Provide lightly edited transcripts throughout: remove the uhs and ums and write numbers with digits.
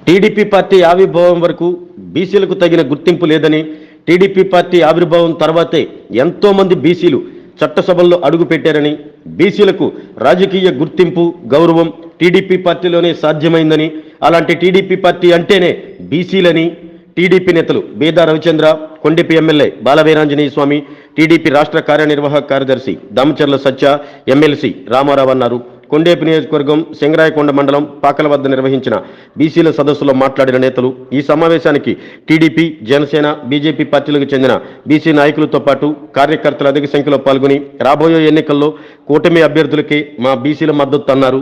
TDP party ఆవిర్భావం వరకు బీసీలకు తగిన గుర్తింపు లేదని, టీడీపీ పార్టీ ఆవిర్భావం తర్వాతే ఎంతోమంది బీసీలు చట్టసభల్లో అడుగుపెట్టారని, బీసీలకు రాజకీయ గుర్తింపు, గౌరవం టీడీపీ పార్టీలోనే సాధ్యమైందని, అలాంటి టీడీపీ పార్టీ అంటేనే బీసీలని టీడీపీ నేతలు బీదా రవిచంద్ర, కొండెపి ఎమ్మెల్యే బాలవీరాంజనేయ స్వామి, టీడీపీ రాష్ట్ర కార్యనిర్వాహక కార్యదర్శి దామచర్ల సత్య, ఎమ్మెల్సీ రామారావు అన్నారు. కొండేపి నియోజకవర్గం సింగరాయకొండ మండలం పాకల వద్ద నిర్వహించిన బీసీల సదస్సులో మాట్లాడిన నేతలు ఈ సమావేశానికి టీడీపీ, జనసేన, బీజేపీ పార్టీలకు చెందిన బీసీ నాయకులతో పాటు కార్యకర్తలు అధిక సంఖ్యలో పాల్గొని రాబోయే ఎన్నికల్లో కూటమి అభ్యర్థులకే మా బీసీల మద్దతు అన్నారు.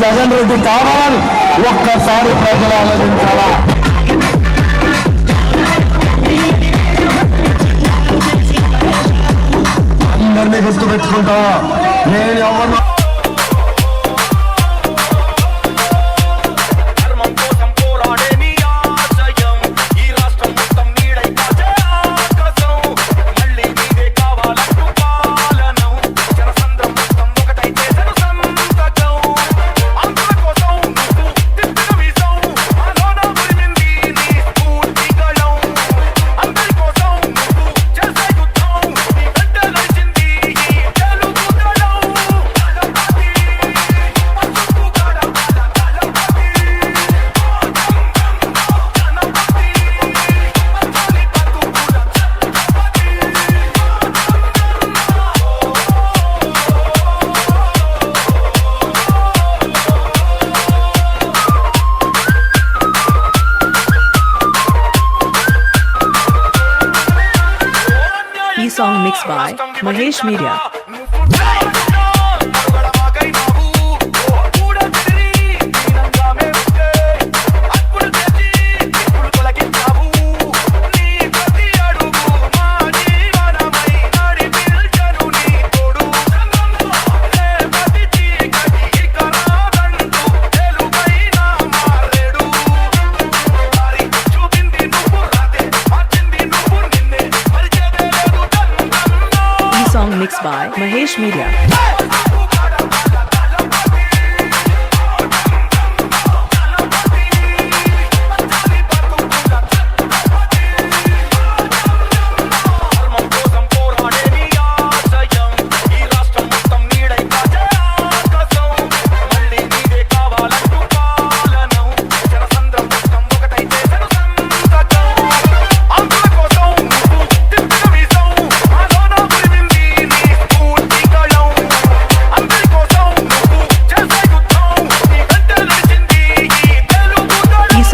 జగన్ రెడ్డి కావాలని ఒక్కసారి ప్రజలు ఆలోచించాలా? అందరినీ గుర్తుపెట్టుకుంటా. నేను ఎవరు song mixed by Mahesh Media. Song mixed by Mahesh Media.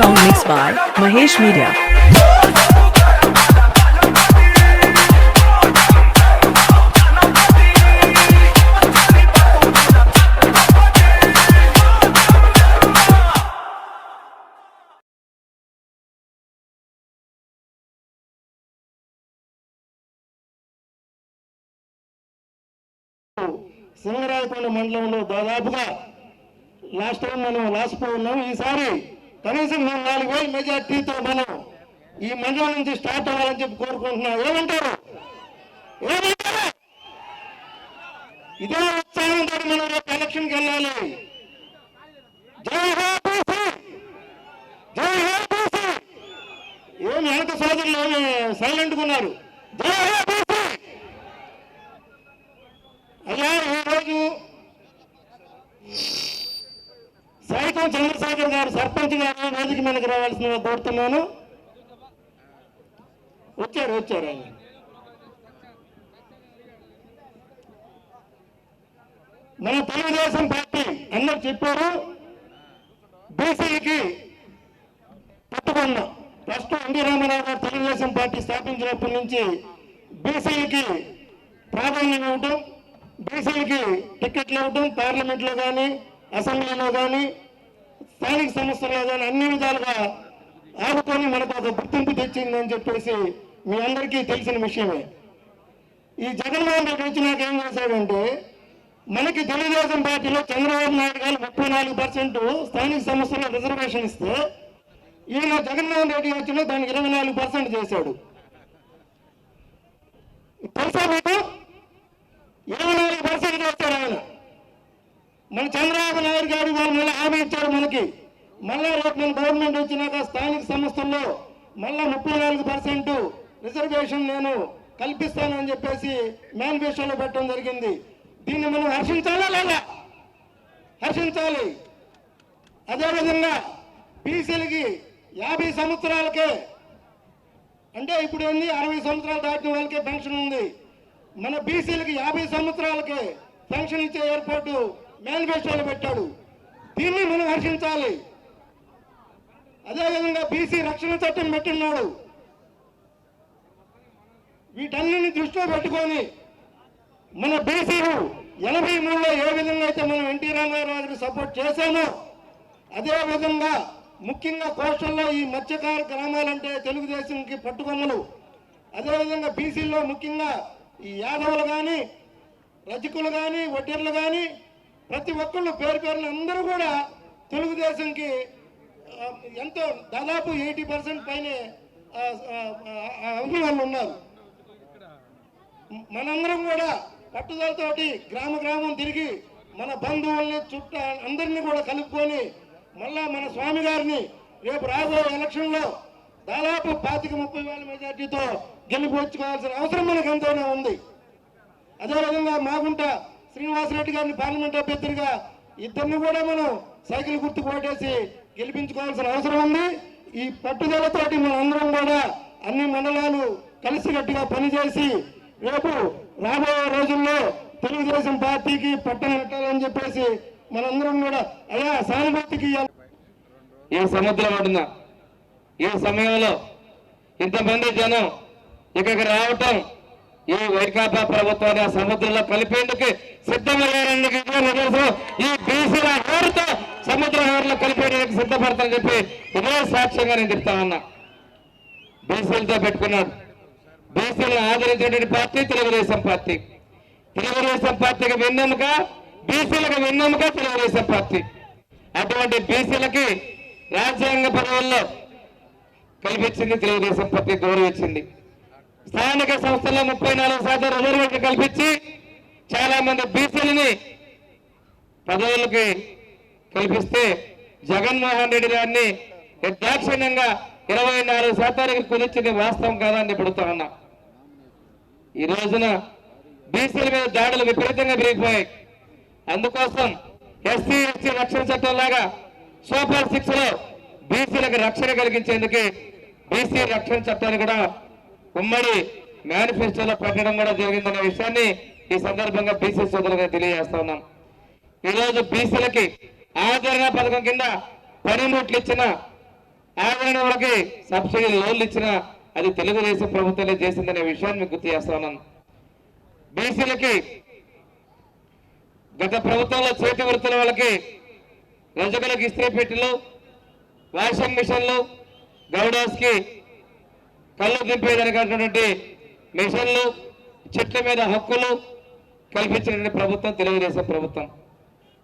Song mixed by Mahesh Media. Singarayakonda మండలంలో దాదాపుగా లాస్ట్ టైం మనం లాస్ట్ ఉన్నాం. ఈసారి కనీసం 4,000 మెజార్టీతో మనం ఈ మండలం నుంచి స్టార్ట్ అవ్వాలని చెప్పి కోరుకుంటున్నాం. ఏమంటారు? ఇదే ఉత్సాహంతో మనం రేపు ఎలక్షన్కి వెళ్ళాలి. జై హో బీసీ, జై హో బీసీ. ఏమి వెనక సోదరులు సైలెంట్గా ఉన్నారు. జై హో బీసీ. అయ్యా ఈరోజు సైతం చంద్రశేఖర్ గారు సర్పంచ్ గారు వేదిక మీదకి రావాల్సిన కోరుతున్నాను. వచ్చారు ఆయన. మన తెలుగుదేశం పార్టీ అందరు చెప్పారు, బీసీకి పట్టుకున్నాం. ఫస్ట్ ఎన్టీ రామారావు గారు తెలుగుదేశం పార్టీ స్థాపించినప్పటి నుంచి బీసీకి ప్రాధాన్యం ఇవ్వటం, బీసీకి టికెట్లు ఇవ్వటం, పార్లమెంట్లో కానీ అసెంబ్లీలో కానీ స్థానిక సంస్థల్లో కానీ అన్ని విధాలుగా ఆదుకొని మనకు ఒక గుర్తింపు తెచ్చిందని చెప్పేసి మీ అందరికీ తెలిసిన విషయమే. ఈ జగన్మోహన్ రెడ్డి వచ్చినాక ఏం చేశాడంటే, మనకి తెలుగుదేశం పార్టీలో చంద్రబాబు నాయుడు గారు 34% స్థానిక సంస్థల్లో రిజర్వేషన్ ఇస్తే, ఈయన జగన్మోహన్ రెడ్డి వచ్చినా దానికి 24% చేశాడు. తెలుసా మీకు? 24% చేశాడు ఆయన. మన చంద్రబాబు నాయుడు గారు వాళ్ళు మళ్ళీ హామీ ఇచ్చారు మనకి, మళ్ళా రేపు మన గవర్నమెంట్ వచ్చినాక స్థానిక సంస్థల్లో మళ్ళా 34% రిజర్వేషన్ నేను కల్పిస్తానని చెప్పేసి మేనిఫెస్టోలో పెట్టడం జరిగింది. దీన్ని మనం హర్షించాలా లేదా? హర్షించాలి. అదేవిధంగా బీసీలకి 50 సంవత్సరాలకే, అంటే ఇప్పుడు ఏంది 60 సంవత్సరాలు దాటిన వాళ్ళకే పెన్షన్ ఉంది. మన బీసీలకి 50 సంవత్సరాలకే పెన్షన్ ఇచ్చే ఏర్పాటు మేనిఫెస్టోలో పెట్టాడు. దీన్ని మనం హర్షించాలి. అదేవిధంగా బీసీ రక్షణ చట్టం పెట్టినాడు. వీటన్నిటిని దృష్టిలో పెట్టుకొని మన బీసీలు 83లో ఏ విధంగా అయితే మనం ఎన్టీ రామారావు గారికి సపోర్ట్ చేశామో, అదేవిధంగా ముఖ్యంగా కోస్టల్లో ఈ మత్స్యకార గ్రామాలంటే తెలుగుదేశంకి పట్టుకొమ్మలు. అదేవిధంగా బీసీల్లో ముఖ్యంగా ఈ యాదవులు కానీ, రజకులు కానీ, వడ్డీర్లు కానీ ప్రతి ఒక్కళ్ళు పేరున అందరూ కూడా తెలుగుదేశంకి ఎంతో దాదాపు 80% పైనే అభిమానులు ఉన్నారు. మనందరం కూడా పట్టుదలతోటి గ్రామం తిరిగి మన బంధువుల్ని చుట్ట అందరినీ కూడా కలుపుకొని మళ్ళా మన స్వామి గారిని రేపు రాబోయే ఎలక్షన్లో దాదాపు 25-30 వేల మెజార్టీతో గెలిపించుకోవాల్సిన అవసరం మనకు ఎంతైనా ఉంది. అదేవిధంగా మాగుంట శ్రీనివాసరెడ్డి గారిని పార్లమెంట్ అభ్యర్థిగా ఇద్దరిని కూడా మనం సైకిల్ గుర్తు ఓటేసి గెలిపించుకోవాల్సిన అవసరం ఉంది. ఈ పట్టుదలతోటి మన అందరం కూడా అన్ని మండలాలు కలిసికట్టుగా పనిచేసి రేపు రాబోయే రోజుల్లో తెలుగుదేశం పార్టీకి పట్టణ పెట్టాలని చెప్పేసి మనందరం కూడా అయ్యా సానుభూతికి. ఈ సముద్రం పడిన ఈ సమయంలో ఇంతమంది జనం ఇక్కడికి రావటం ఈ వైకాపా ప్రభుత్వాన్ని ఆ సముద్రంలో కలిపేందుకు సిద్ధమయ్యారని ఈ బీసీల హోరుతో సముద్ర హోరులో కలిపేందుకు సిద్ధపడతానని చెప్పి ఇదే సాక్ష్యంగా నేను చెప్తా ఉన్నా. బీసీలతో పెట్టుకున్నాడు. బీసీలను ఆదరించేటువంటి పార్టీ తెలుగుదేశం పార్టీ. తెలుగుదేశం పార్టీకి వెన్నెముక, బీసీలకు వెన్నెముక తెలుగుదేశం పార్టీ. అటువంటి బీసీలకి రాజ్యాంగ పదవుల్లో కల్పించింది తెలుగుదేశం పార్టీ, గౌరవించింది. స్థానిక సంస్థల్లో 34% రిజర్వేషన్ కల్పించి చాలా మంది బీసీలని పదవులకి కల్పిస్తే జగన్మోహన్ రెడ్డి గారిని నిర్దాక్షిణ్యంగా 24% కుదిర్చింది వాస్తవం కాదని పెడుతా ఉన్నా. ఈ రోజున బీసీల మీద దాడులు విపరీతంగా పెరిగిపోయాయి. అందుకోసం ఎస్సీ ఎస్టీ రక్షణ చట్టం లాగా సూపర్ 6లో బీసీలకు రక్షణ కలిగించేందుకు బీసీ రక్షణ చట్టాన్ని కూడా ఉమ్మడి మేనిఫెస్టోలో పెట్టడం కూడా జరిగిందనే విషయాన్ని ఈ సందర్భంగా బీసీ సోదరులుగా తెలియజేస్తా ఉన్నాం. ఈరోజు బీసీలకి ఆదరణ పథకం కింద పనిముట్లు ఇచ్చిన, ఆదరణ వాళ్ళకి సబ్సిడీ లోన్లు ఇచ్చిన అది తెలుగుదేశం ప్రభుత్వమే చేసిందనే విషయాన్ని మీకు గుర్తు చేస్తా ఉన్నాను. బీసీలకి గత ప్రభుత్వంలో చేతి వృత్తుల వాళ్ళకి రజకులకు ఇస్త్రీ పెట్టెలు, వాషింగ్ మిషన్లు, గౌడాస్కి కళ్ళు దింపేదానికటువంటి మిషన్లు, చెట్ల మీద హక్కులు కల్పించిన ప్రభుత్వం తెలుగుదేశం ప్రభుత్వం.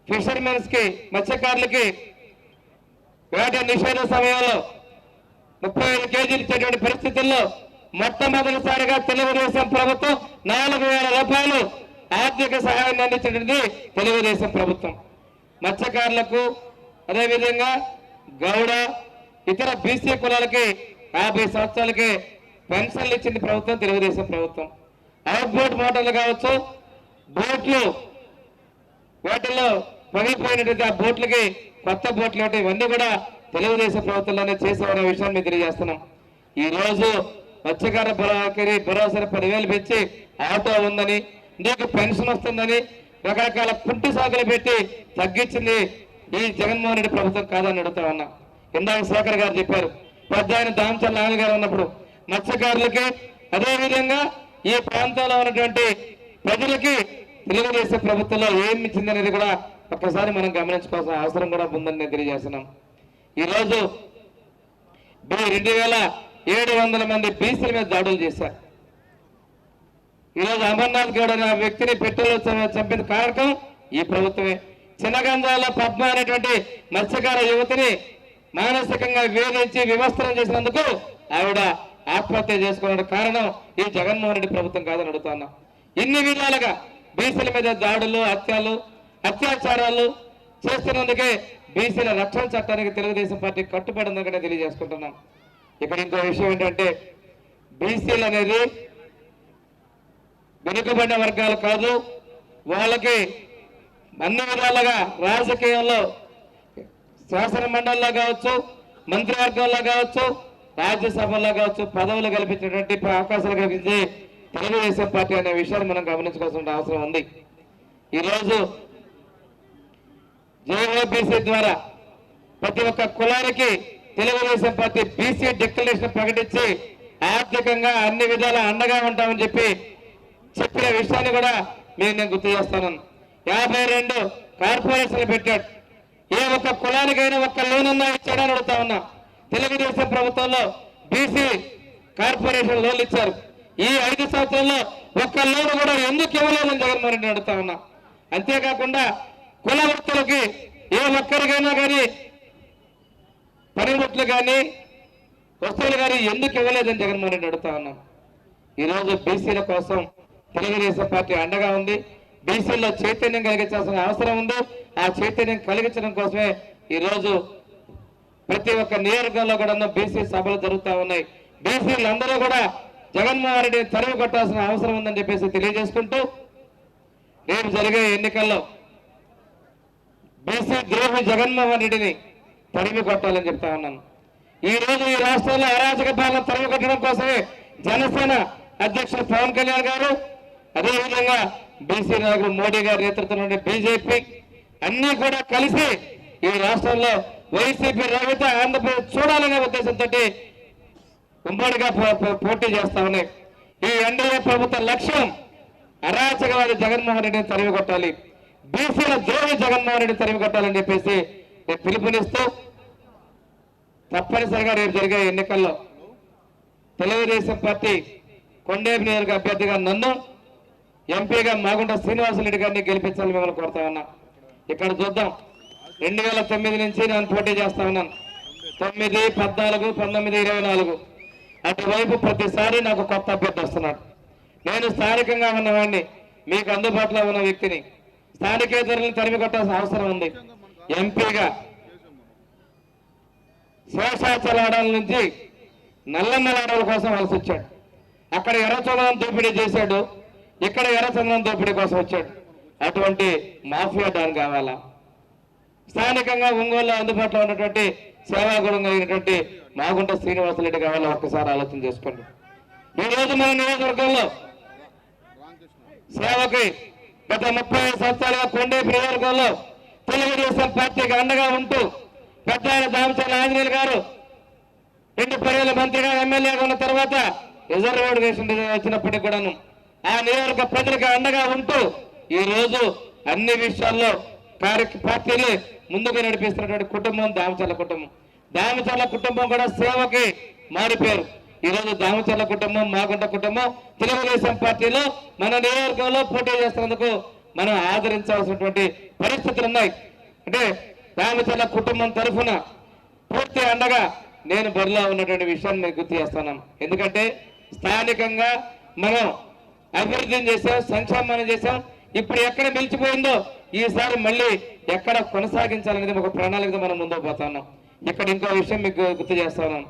ఫిషర్మెన్స్ కి, మత్స్యకారులకి వేట నిషేధ సమయంలో 35 కేజీలు ఇచ్చేటువంటి పరిస్థితుల్లో మొట్టమొదటిసారిగా తెలుగుదేశం ప్రభుత్వం 4,000 రూపాయలు ఆర్థిక సహాయాన్ని అందించినది తెలుగుదేశం ప్రభుత్వం. మత్స్యకారులకు అదేవిధంగా గౌడ ఇతర బీసీ కులాలకి 50 సంవత్సరాలకి పెన్షన్లు ఇచ్చింది ప్రభుత్వం తెలుగుదేశం ప్రభుత్వం. అవుట్ బోట్ మోటార్లు కావచ్చు, బోట్లు వాటిల్లో పగిలిపోయినటువంటి ఆ బోట్లకి కొత్త బోట్లు ఉంటాయి, ఇవన్నీ కూడా తెలుగుదేశం ప్రభుత్వంలోనే చేసేవనే విషయాన్ని మేము తెలియజేస్తున్నాం. ఈ రోజు మత్స్యకార భరోసా 10,000 పెంచి ఆటో ఉందని, నీకు పెన్షన్ వస్తుందని రకరకాల కుంటి సాగులు పెట్టి తగ్గించింది ఈ జగన్మోహన్ రెడ్డి ప్రభుత్వం కాదని అడుగుతా ఉన్నా. ఇందాక శేఖర్ గారు చెప్పారు, పెద్ద ఆయన దామచర్ల నాయుడు గారు ఉన్నప్పుడు మత్స్యకారులకి అదేవిధంగా ఈ ప్రాంతంలో ఉన్నటువంటి ప్రజలకి తెలుగుదేశం ప్రభుత్వంలో ఏమి ఇచ్చిందనేది కూడా ఒక్కసారి మనం గమనించుకోవాల్సిన అవసరం కూడా ఉందని నేను తెలియజేస్తున్నాం. ఈరోజు 2,700 మంది బీసీల మీద దాడులు చేశారు. ఈరోజు అమర్నాథ్ గౌడ్ అనే వ్యక్తిని పెట్రోల్ చంపిన కారకం ఈ ప్రభుత్వమే. చిన్నగంజాలో పద్మ అనేటువంటి మత్స్యకార యువతిని మానసికంగా వేధించి విమర్శనం చేసినందుకు ఆవిడ ఆత్మహత్య చేసుకున్న కారణం ఈ జగన్మోహన్ రెడ్డి ప్రభుత్వం కాదని అడుగుతున్నా. ఇన్ని విధాలుగా బీసీల మీద దాడులు, అత్యాచారాలు చేస్తున్నందుకే బీసీల రక్షణ చట్టానికి తెలుగుదేశం పార్టీ కట్టుబడి ఉందని తెలియజేసుకుంటున్నాం. ఇక్కడ ఇంకో విషయం ఏంటంటే, బీసీలు అనేది వెనుకబడిన వర్గాలు కాదు, వాళ్ళకి అన్ని విధాలుగా రాజకీయంలో శాసన మండలిలో కావచ్చు, మంత్రివర్గంలో కావచ్చు, రాజ్యసభలో కావచ్చు పదవులు కల్పించినటువంటి అవకాశాలు కల్పించి తెలుగుదేశం పార్టీ అనే విషయాన్ని మనం గమనించుకోవాల్సిన అవసరం ఉంది. ఈరోజు జేఓబీసీ ద్వారా ప్రతి ఒక్క కులానికి తెలుగుదేశం పార్టీ బీసీ డిక్లరేషన్ ప్రకటించి ఆర్థికంగా అన్ని విధాలా అండగా ఉంటామని చెప్పిన విషయాన్ని కూడా నేను గుర్తు చేస్తాను. 52 కార్పొరేషన్లు పెట్టాడు. ఏ ఒక్క కులానికైనా ఒక్క లోన్ ఉన్నా ఇచ్చాడని అడుగుతా ఉన్నా. తెలుగుదేశం ప్రభుత్వంలో బీసీ కార్పొరేషన్ లోన్లు ఇచ్చారు. ఈ 5 సంవత్సరాల్లో ఒక్క లోన్ కూడా ఎందుకు ఇవ్వలేదని జగన్మోహన్ రెడ్డి అడుగుతా ఉన్నా. అంతేకాకుండా కుల వృత్తులకి ఏ ఒక్కరికైనా కానీ పనిముట్లు కానీ వస్తువులు కానీ ఎందుకు ఇవ్వలేదని జగన్మోహన్ రెడ్డి అడుగుతా ఉన్నాం. ఈరోజు బీసీల కోసం తెలుగుదేశం పార్టీ అండగా ఉంది. బీసీల్లో చైతన్యం కలిగించాల్సిన అవసరం ఉంది. ఆ చైతన్యం కలిగించడం కోసమే ఈరోజు ప్రతి ఒక్క నియోజకవర్గంలో కూడా బీసీ సభలు జరుగుతూ ఉన్నాయి. బీసీలు అందరూ కూడా జగన్మోహన్ రెడ్డిని తరిమి కొట్టాల్సిన అవసరం ఉందని చెప్పేసి తెలియజేసుకుంటూ, రేపు జరిగే ఎన్నికల్లో బీసీ ద్రోహి జగన్మోహన్ రెడ్డిని తరిమి కొట్టాలని చెప్తా ఉన్నాను. ఈ రోజు ఈ రాష్ట్రంలో అరాచక పాలన తరిమి కొట్టడం కోసమే జనసేన అధ్యక్షుడు పవన్ కళ్యాణ్ గారు, అదేవిధంగా బీసీ నాయకుడు మోడీ గారి నేతృత్వంలోని బీజేపీ అన్ని కూడా కలిసి ఈ రాష్ట్రంలో వైసీపీ రహిత ఆంధ్రప్రదేశ్ చూడాలనే ఉద్దేశంతో ఉమ్మడిగా పోటీ చేస్తా ఉన్నాయి. ఈ ఎన్డీఏ ప్రభుత్వ లక్ష్యం అరాచకవాది జగన్మోహన్ రెడ్డిని తరిమి కొట్టాలి, బీసీల ద్రోహి జగన్మోహన్ రెడ్డిని తరిమి కొట్టాలని చెప్పేసి నేను పిలుపునిస్తూ, తప్పనిసరిగా రేపు జరిగే ఎన్నికల్లో తెలుగుదేశం పార్టీ కొండేపు నియోజక అభ్యర్థిగా నన్ను, ఎంపీగా మాగుంట శ్రీనివాసరెడ్డి గారిని గెలిపించాలని మిమ్మల్ని కోరుతా ఉన్నా. ఇక్కడ చూద్దాం, 2009 నుంచి నేను పోటీ చేస్తా ఉన్నాను. 9, 14, 19, 24 అటువైపు ప్రతిసారి నాకు కొత్త అభ్యర్థి వస్తున్నాడు. నేను స్థానికంగా ఉన్నవాడిని, మీకు అందుబాటులో ఉన్న వ్యక్తిని, స్థానికేతరులను తరిమి కొట్టాల్సిన అవసరం ఉంది. ఎంపీగా శేషాచలాడాల నుంచి నల్లమలాడాల కోసం వలస వచ్చాడు. అక్కడ ఎర్రచందనం దోపిడీ చేశాడు, ఇక్కడ ఎర్రచందనం దోపిడీ కోసం వచ్చాడు. అటువంటి మాఫియా డాన్ కావాలా? స్థానికంగా ఒంగోలులో అందుబాటులో ఉన్నటువంటి సేవాగుణం కలిగినటువంటి మాగుంట శ్రీనివాసరెడ్డి కావాలా? ఒక్కసారి ఆలోచన చేసుకోండి. ఈ రోజు మన నియోజకవర్గంలో సేవకి గత 35 సంవత్సరాలుగా కొండేపు నియోజకవర్గంలో తెలుగుదేశం పార్టీకి అండగా ఉంటూ పెద్ద దామచర్ల ఆంజనేయులు గారు 2 పర్యాల మంత్రిగా ఎమ్మెల్యేగా ఉన్న తర్వాత రిజర్వేషన్ వచ్చినప్పటికీ కూడాను ఆ నియోజక ప్రజలకు అండగా ఉంటూ ఈ రోజు అన్ని విషయాల్లో పార్టీని ముందుకు నడిపిస్తున్నటువంటి కుటుంబం దామచర్ల కుటుంబం. దామచర్ల కుటుంబం కూడా సేవకి మారిపోయారు. ఈ రోజు దామచర్ల కుటుంబం, మాగుంట కుటుంబం తెలుగుదేశం పార్టీలో మన నియోజకవర్గంలో పోటీ చేస్తున్నందుకు మనం ఆదరించాల్సినటువంటి పరిస్థితులు ఉన్నాయి. అంటే దామచర్ల కుటుంబం తరఫున పూర్తి అండగా నేను బరిలో ఉన్నటువంటి విషయాన్ని మీకు గుర్తు చేస్తున్నాను. ఎందుకంటే స్థానికంగా మనం అభివృద్ధిని చేసాం, సంక్షేమాన్ని చేసాం. ఇప్పుడు ఎక్కడ నిలిచిపోయిందో ఈసారి మళ్ళీ ఎక్కడ కొనసాగించాలనేది ఒక ప్రణాళికతో మనం ముందుకు పోతా ఉన్నాం. ఇక్కడ ఇంకో విషయం మీకు గుర్తు చేస్తా ఉన్నాను.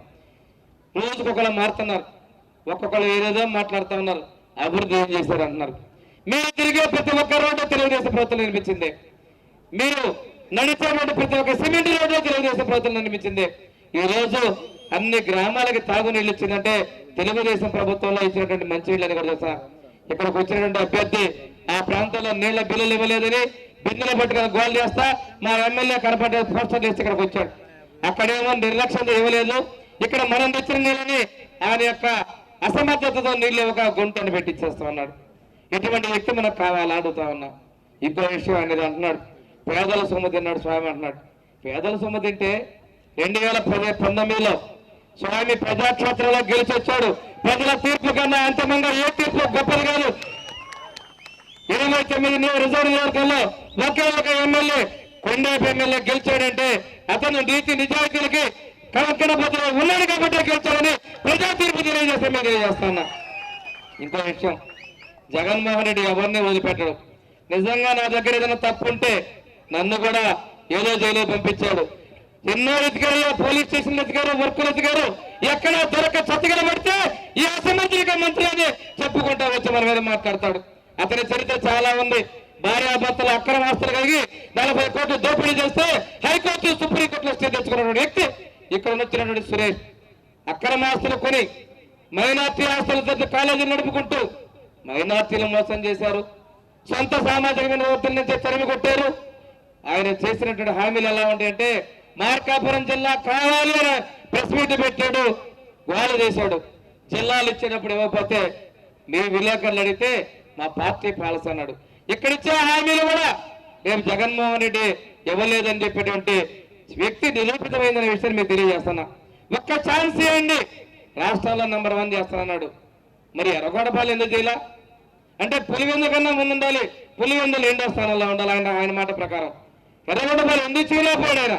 రోజుకొకరు మారుతున్నారు, ఒక్కొక్కరు ఏదేదో మాట్లాడుతూ ఉన్నారు. అభివృద్ధి ఏం చేశారు అంటున్నారు. మీరు తిరిగే ప్రతి ఒక్క రోడ్డు తెలుగుదేశం ప్రభుత్వం నిర్మించింది. మీరు నడిచేటువంటి ప్రతి ఒక్క సిమెంట్ రోడ్డు తెలుగుదేశం ప్రభుత్వం నిర్మించింది. ఈ రోజు అన్ని గ్రామాలకి తాగునీళ్ళు ఇచ్చిందంటే తెలుగుదేశం ప్రభుత్వంలో ఇచ్చినటువంటి మంచి నీళ్ళని కూడా తెలుసా. ఇక్కడికి వచ్చినటువంటి అభ్యర్థి ఆ ప్రాంతంలో నీళ్ల బిల్లులు ఇవ్వలేదని బిందులు పట్టుకుని గోల్ చేస్తా మా ఎమ్మెల్యే కనపడే పోస్టర్ చేసి ఇక్కడికి వచ్చాడు. అక్కడేమో నిర్లక్ష్యంతో ఇవ్వలేదు. ఇక్కడ మనం తెచ్చిన నీళ్ళని ఆయన యొక్క అసమర్థతతో నీళ్ళు ఇవ్వక గుంటను పెట్టించేస్తా ఉన్నాడు. ఇటువంటి వ్యక్తి మనకు కావాలా అడుగుతా ఉన్నా. ఇంకో విషయం అనేది అంటున్నాడు, పేదల సొమ్ము తిన్నాడు స్వామి అంటున్నాడు. పేదల సొమ్ము తింటే 2019లో స్వామి ప్రజాక్షేత్రంలో గెలిచి వచ్చాడు. ప్రజల తీర్పు కన్నా అంతమంగా ఏ తీర్పు గొప్పది కాదు. 29 రిజర్వ్ నియోజకవర్గంలో ఒకే ఒక ఎమ్మెల్యే కొండేపి ఎమ్మెల్యే గెలిచాడంటే అతను నీతి నిజాయితీలకి కనకన బదులు ఉన్నాడు కాబట్టి గెలిచాడని ప్రజా తీర్పు తెలియజేస్తున్నా. ఇంకో విషయం, జగన్మోహన్ రెడ్డి ఎవరిని వదిలిపెట్టాడు. నిజంగా నా దగ్గర ఏదైనా తప్పు ఉంటే నన్ను కూడా ఏదో జైలు పంపించాడు. ఎన్నో ఎతికారు, పోలీస్ స్టేషన్ ఎతికారు, వర్కులు ఎతికారు. ఎక్కడ దొరక చతికిల పడితే ఈ అసమంత్రిక మంత్రి అని చెప్పుకుంటా వచ్చి మన మీద మాట్లాడతాడు. అతని చరిత్ర చాలా ఉంది. భార్యాభర్తలు అక్రమ ఆస్తులు కలిగి 40 కోట్లు దోపిడీ చేస్తే హైకోర్టు సుప్రీంకోర్టులో స్టే తెచ్చుకున్నటువంటి వ్యక్తి ఇక్కడ వచ్చినటువంటి సురేష్. అక్రమ ఆస్తులు కొని మైనార్టీ ఆస్తులతో కాలేజీలు నడుపుకుంటూ మైనార్టీలు మోసం చేశారు. సొంత సామాజిక వినోదం నుంచి తరిమి కొట్టారు. ఆయన చేసినటువంటి హామీలు ఎలా ఉంటాయంటే మార్కాపురం జిల్లా కావాలి అని ప్రెస్ మీట్ పెట్టాడు, గోల చేశాడు. జిల్లాలు ఇచ్చినప్పుడు ఇవ్వకపోతే మీ విలేకరులు అడిగితే మా పార్టీ పాలసీ అన్నాడు. ఇక్కడిచ్చే హామీలు కూడా రేపు జగన్మోహన్ రెడ్డి ఇవ్వలేదని చెప్పేటువంటి వ్యక్తి నిరూపితమైందనే విషయాన్ని మీకు తెలియజేస్తున్నా. ఒక్క ఛాన్స్ ఇవ్వండి, రాష్ట్రాల్లో నంబర్ 1 చేస్తానన్నాడు. మరి ఎర్రగొండపాలు ఎందుకు చేయాల అంటే పులివెందు కన్నా ముందు ఉండాలి, పులివెందులు 2వ స్థానంలో ఉండాలి ఆయన మాట ప్రకారం. ఎర్రగొండపాలు ఎందుకు చేయలేకపోయాడు ఆయన.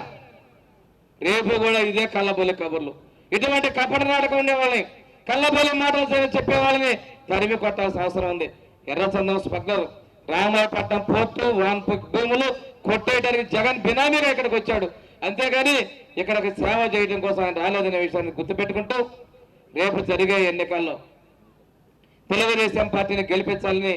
రేపు కూడా ఇదే కళ్ళబొల్లి కబుర్లు, ఇటువంటి కపట నాటకం ఉండేవాళ్ళని, కళ్ళబొల్లి మాటలు చెప్పే వాళ్ళని తరిమి కొట్టాల్సిన అవసరం ఉంది. ఎర్రచందం స్మగ్లర్, రామాయపట్నం పోర్టు, వాన్పుక్ భూములు కొట్టేయడానికి జగన్ బినామీగా ఇక్కడికి వచ్చాడు. అంతేగాని ఇక్కడికి సేవ చేయడం కోసం ఆయన రాలేదనే విషయాన్ని గుర్తుపెట్టుకుంటూ రేపు జరిగే ఎన్నికల్లో తెలుగుదేశం పార్టీని గెలిపించాలని,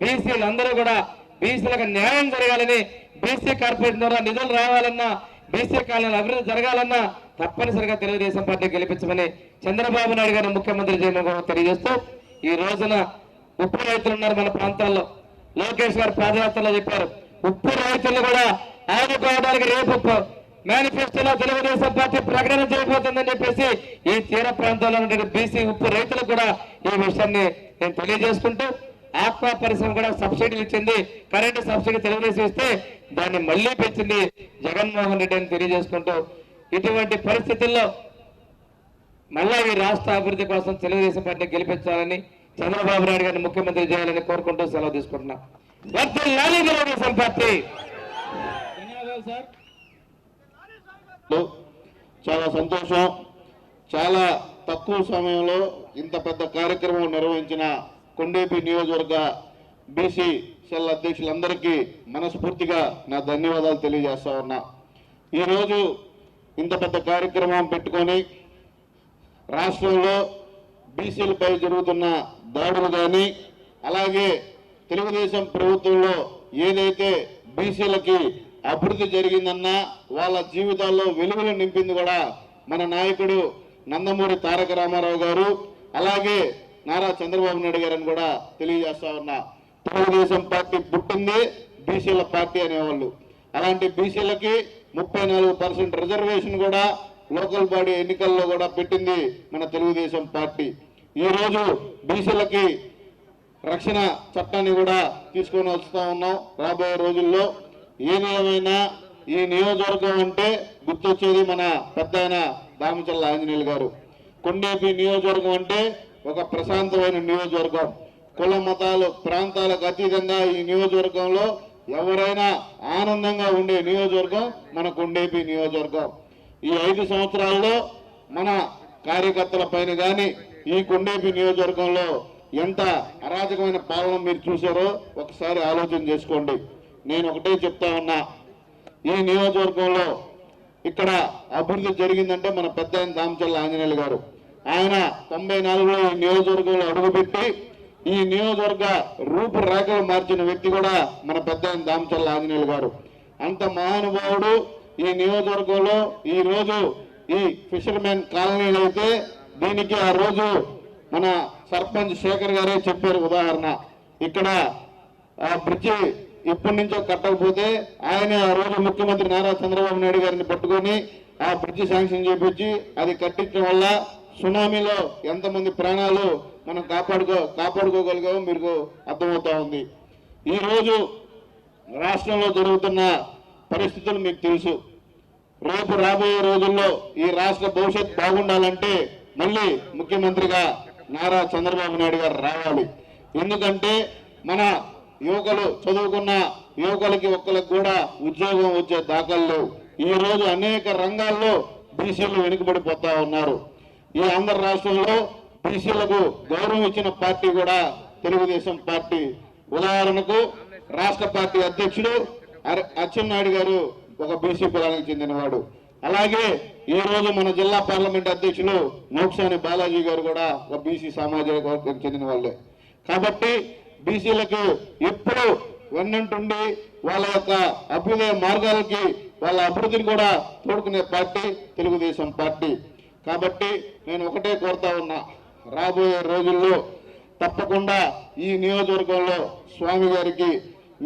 బీసీలు అందరూ కూడా బీసీలకు న్యాయం జరగాలని, బీసీ కార్పొరేషన్ ద్వారా నిధులు రావాలన్నా, బీసీ కాలంలో అభివృద్ధి జరగాలన్నా తప్పనిసరిగా తెలుగుదేశం పార్టీ గెలిపించమని చంద్రబాబు నాయుడు గారిని ముఖ్యమంత్రి చేయడం తెలియజేస్తూ ఈ రోజున ఉప్పు రైతులు ఉన్నారు మన ప్రాంతాల్లో. లోకేష్ గారు పాదయాత్రలో చెప్పారు, ఉప్పు రైతులు కూడా ఆదుకోవడానికి రేపు మేనిఫెస్టోలో తెలుగుదేశం పార్టీ ప్రకటన చేయబోతుందని చెప్పేసి ఈ తీర ప్రాంతాల్లో ఉండే బీసీ ఉప్పు రైతులకు కూడా ఈ విషయాన్ని నేను తెలియజేసుకుంటూ, ఆక్వా పరిశ్రమ కూడా సబ్సిడీలు ఇచ్చింది. కరెంటు సబ్సిడీ తెలుగుదేశం ఇస్తే దాన్ని మళ్లీ పెంచింది జగన్మోహన్ రెడ్డి అని తెలియజేసుకుంటూ, ఇటువంటి పరిస్థితుల్లో మళ్ళా ఈ రాష్ట్ర అభివృద్ధి కోసం తెలుగుదేశం పార్టీ గెలిపించాలని, చంద్రబాబు నాయుడు గారిని ముఖ్యమంత్రి చేయాలని కోరుకుంటూ సెలవు తీసుకుంటున్నా. వర్ధిల్లాలి తెలుగుదేశం పార్టీ. ధన్యవాదాలు సార్. చాలా సంతోషం. చాలా తక్కువ సమయంలో ఇంత పెద్ద కార్యక్రమం నిర్వహించిన కొండేపి నియోజకవర్గ బీసీ సెల్ అధ్యక్షులందరికీ మనస్ఫూర్తిగా నా ధన్యవాదాలు తెలియజేస్తా ఉన్నా. ఈరోజు ఇంత పెద్ద కార్యక్రమం పెట్టుకొని రాష్ట్రంలో బీసీలపై జరుగుతున్న దాడులు కానీ, అలాగే తెలుగుదేశం ప్రభుత్వంలో ఏదైతే బీసీలకి అభివృద్ధి జరిగిందన్నా వాళ్ళ జీవితాల్లో వెలుగులు నింపింది కూడా మన నాయకుడు నందమూరి తారక రామారావు గారు, అలాగే నారా చంద్రబాబు నాయుడు గారని కూడా తెలియజేస్తా ఉన్నా. తెలుగుదేశం పార్టీ పుట్టింది బీసీల పార్టీ అనేవాళ్ళు. అలాంటి బీసీలకి 34% రిజర్వేషన్ కూడా లోకల్ బాడీ ఎన్నికల్లో కూడా పెట్టింది మన తెలుగుదేశం పార్టీ. ఈరోజు బీసీలకి రక్షణ చట్టాన్ని కూడా తీసుకొని వస్తూ ఉన్నాం రాబోయే రోజుల్లో. ఏది ఏమైనా ఈ నియోజకవర్గం అంటే గుర్తొచ్చేది మన పెద్ద ఆయన దామచల్ల ఆంజనేయులు గారు. కొండేపి నియోజకవర్గం అంటే ఒక ప్రశాంతమైన నియోజకవర్గం. కుల మతాలు ప్రాంతాలకు అతీతంగా ఈ నియోజకవర్గంలో ఎవరైనా ఆనందంగా ఉండే నియోజకవర్గం మన కొండేపి నియోజకవర్గం. ఈ 5 సంవత్సరాల్లో మన కార్యకర్తల పైన కానీ ఈ కొండేపి నియోజకవర్గంలో ఎంత అరాజకమైన పాలన మీరు చూశారో ఒకసారి ఆలోచన చేసుకోండి. నేను ఒకటే చెప్తా ఉన్నా, ఈ నియోజకవర్గంలో ఇక్కడ అభివృద్ధి జరిగిందంటే మన పెద్ద ఆయన దామచల్ల ఆంజనేయులు గారు. ఆయన 94లో ఈ నియోజకవర్గంలో అడుగుపెట్టి ఈ నియోజకవర్గ రూపురేఖలు మార్చిన వ్యక్తి కూడా మన పెద్ద ఆయన దామచల్ల ఆంజనేయులు గారు. అంత మహానుభావుడు ఈ నియోజకవర్గంలో ఈ రోజు ఈ ఫిషర్మెన్ కాలనీలు అయితే దీనికి ఆ రోజు మన సర్పంచ్ శేఖర్ గారే చెప్పారు ఉదాహరణ. ఇక్కడ ఆ బ్రిడ్జి ఇప్పటి నుంచో కట్టకపోతే ఆయన ఆ రోజు ముఖ్యమంత్రి నారా చంద్రబాబు నాయుడు గారిని పట్టుకొని ఆ బ్రిడ్జి శాంక్షన్ చేపించి అది కట్టించడం వల్ల సునామీలో ఎంతమంది ప్రాణాలు మనం కాపాడుకోగలిగామో మీకు అర్థమవుతా ఉంది. ఈరోజు రాష్ట్రంలో జరుగుతున్న పరిస్థితులు మీకు తెలుసు. రేపు రాబోయే రోజుల్లో ఈ రాష్ట్ర భవిష్యత్తు బాగుండాలంటే మళ్ళీ ముఖ్యమంత్రిగా నారా చంద్రబాబు నాయుడు గారు రావాలి. ఎందుకంటే మన యువకులు చదువుకున్న యువకులకి ఒక్కరికి కూడా ఉద్యోగం వచ్చే దాఖలు లేవు. ఈ రోజు అనేక రంగాల్లో బీసీలు వెనుకబడిపోతా ఉన్నారు. ఈ ఆంధ్ర రాష్ట్రంలో బీసీలకు గౌరవం ఇచ్చిన పార్టీ కూడా తెలుగుదేశం పార్టీ. ఉదాహరణకు రాష్ట్ర పార్టీ అధ్యక్షుడు అచ్చెన్నాయుడు గారు ఒక బీసీ కులానికి చెందినవాడు. అలాగే ఈ రోజు మన జిల్లా పార్లమెంట్ అధ్యక్షులు మోక్షాని బాలాజీ గారు కూడా ఒక బీసీ సామాజిక వర్గానికి చెందిన వాళ్ళే. కాబట్టి బీసీలకు ఎప్పుడు వెన్నంటుండి వాళ్ళ యొక్క అభ్యుదయ మార్గాలకి వాళ్ళ అభివృద్ధిని కూడా తోడుకునే పార్టీ తెలుగుదేశం పార్టీ. కాబట్టి నేను ఒకటే కోరుతా ఉన్నా, రాబోయే రోజుల్లో తప్పకుండా ఈ నియోజకవర్గంలో స్వామి గారికి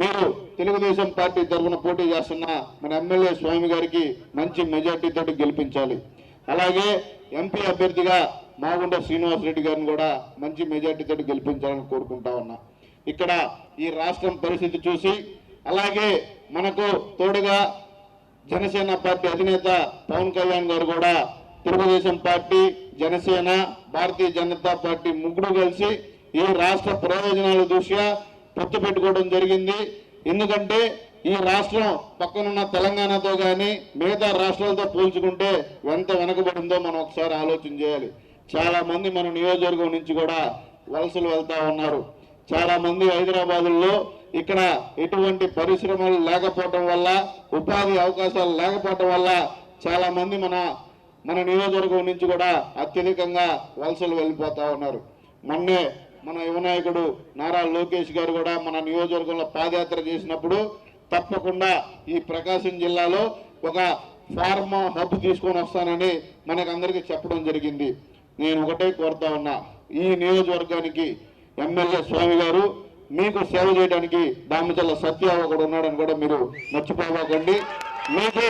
మీరు తెలుగుదేశం పార్టీ తరఫున పోటీ చేస్తున్న మన ఎమ్మెల్యే స్వామి గారికి మంచి మెజార్టీతో గెలిపించాలి. అలాగే ఎంపీ అభ్యర్థిగా మాగుంట శ్రీనివాసరెడ్డి గారిని కూడా మంచి మెజార్టీతో గెలిపించాలని కోరుకుంటా ఉన్నా. ఇక్కడ ఈ రాష్ట్రం పరిస్థితి చూసి అలాగే మనకు తోడుగా జనసేన పార్టీ అధినేత పవన్ కళ్యాణ్ గారు కూడా తెలుగుదేశం పార్టీ, జనసేన, భారతీయ జనతా పార్టీ ముగ్గురు కలిసి ఈ రాష్ట్ర ప్రయోజనాల దృష్ట్యా పొత్తు పెట్టుకోవడం జరిగింది. ఎందుకంటే ఈ రాష్ట్రం పక్కనున్న తెలంగాణతో కానీ మిగతా రాష్ట్రాలతో పోల్చుకుంటే ఎంత వెనకబడిందో మనం ఒకసారి ఆలోచన చేయాలి. చాలా మంది మన నియోజకవర్గం నుంచి కూడా వలసలు వెళ్తా ఉన్నారు. చాలా మంది హైదరాబాదులో ఇక్కడ ఎటువంటి పరిశ్రమలు లేకపోవటం వల్ల, ఉపాధి అవకాశాలు లేకపోవటం వల్ల చాలా మంది మన నియోజకవర్గం నుంచి కూడా అత్యధికంగా వలసలు వెళ్ళిపోతా ఉన్నారు. మొన్నే మన యువ నాయకుడు నారా లోకేష్ గారు కూడా మన నియోజకవర్గంలో పాదయాత్ర చేసినప్పుడు తప్పకుండా ఈ ప్రకాశం జిల్లాలో ఒక ఫార్మా హబ్ తీసుకొని వస్తానని మనకందరికీ చెప్పడం జరిగింది. నేను ఒకటే కోరుతా ఉన్నా, ఈ నియోజకవర్గానికి ఎమ్మెల్యే స్వామి గారు మీకు సేవ చేయడానికి దామచల్ల సత్య ఒకడు ఉన్నాడని కూడా మీరు మర్చిపోకండి. మీకు